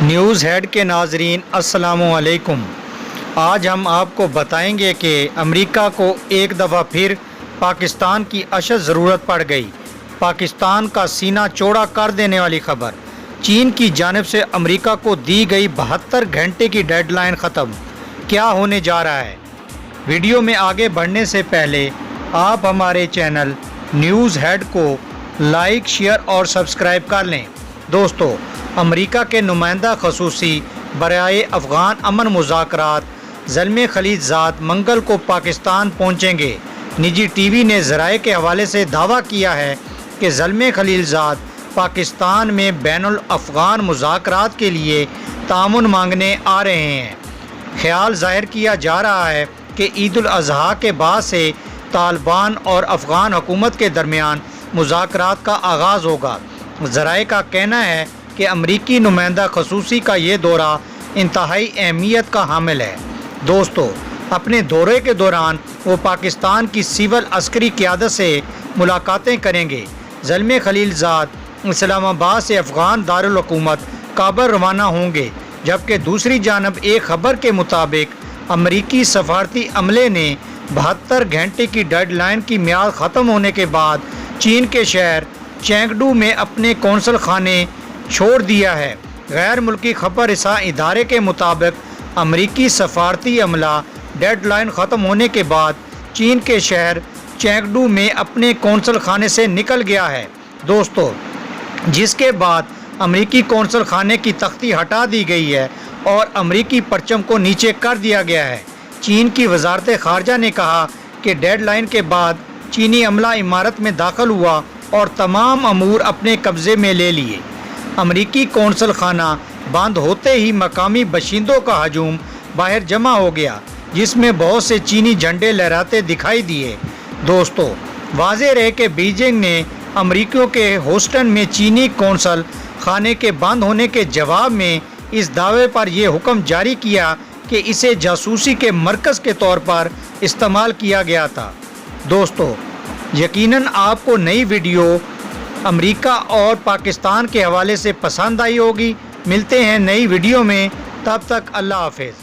News head کے ناظرین السلام علیکم۔ آج ہم آپ کو بتائیں گے کہ امریکہ کو ایک دفعہ پھر پاکستان کی اشد ضرورت پڑ گئی۔ پاکستان کا سینہ چوڑا کر دینے والی خبر، چین کی جانب سے امریکہ کو دی گئی 72 گھنٹے کی ڈیڈ لائن ختم۔ کیا ہونے جا رہا ہے؟ ویڈیو میں آگے بڑھنے سے پہلے آپ ہمارے چینل نیوز ہیڈ کو لائک، شیئر اور سبسکرائب کر لیں۔ دوستو، امریکہ کے نمائندہ خصوصی برائے افغان امن مذاکرات زلمے خلیل زاد منگل کو پاکستان پہنچیں گے۔ نجی ٹی وی نے ذرائع کے حوالے سے دعویٰ کیا ہے کہ زلمے خلیل زاد پاکستان میں بین الافغان مذاکرات کے لیے تعاون مانگنے آ رہے ہیں۔ خیال ظاہر کیا جا رہا ہے کہ عید الاضحیٰ کے بعد سے طالبان اور افغان حکومت کے درمیان مذاکرات کا آغاز ہوگا۔ ذرائع کا کہنا ہے کہ امریکی نمائندہ خصوصی کا یہ دورہ انتہائی اہمیت کا حامل ہے۔ دوستو، اپنے دورے کے دوران وہ پاکستان کی سول عسکری قیادت سے ملاقاتیں کریں گے۔ زلمے خلیل زاد اسلام آباد سے افغان دارالحکومت کابل روانہ ہوں گے، جبکہ دوسری جانب ایک خبر کے مطابق امریکی سفارتی عملے نے 72 گھنٹے کی ڈیڈ لائن کی میعاد ختم ہونے کے بعد چین کے شہر چینگڈو میں اپنے قونصل خانے چھوڑ دیا ہے۔ غیر ملکی خبر رساں ادارے کے مطابق امریکی سفارتی عملہ ڈیڈ لائن ختم ہونے کے بعد چین کے شہر چینگڈو میں اپنے قونصل خانے سے نکل گیا ہے۔ دوستو، جس کے بعد امریکی قونصل خانے کی تختی ہٹا دی گئی ہے اور امریکی پرچم کو نیچے کر دیا گیا ہے۔ چین کی وزارت خارجہ نے کہا کہ ڈیڈ لائن کے بعد چینی عملہ عمارت میں داخل ہوا اور تمام امور اپنے قبضے میں لے لیے۔ امریکی قونصل خانہ بند ہوتے ہی مقامی باشندوں کا ہجوم باہر جمع ہو گیا، جس میں بہت سے چینی جھنڈے لہراتے دکھائی دیے۔ دوستو، واضح رہے کہ بیجنگ نے امریکیوں کے ہیوسٹن میں چینی قونصل خانے کے بند ہونے کے جواب میں اس دعوے پر یہ حکم جاری کیا کہ اسے جاسوسی کے مرکز کے طور پر استعمال کیا گیا تھا۔ دوستو، یقیناً آپ کو نئی ویڈیو امریکہ اور پاکستان کے حوالے سے پسند آئی ہوگی۔ ملتے ہیں نئی ویڈیو میں، تب تک اللہ حافظ۔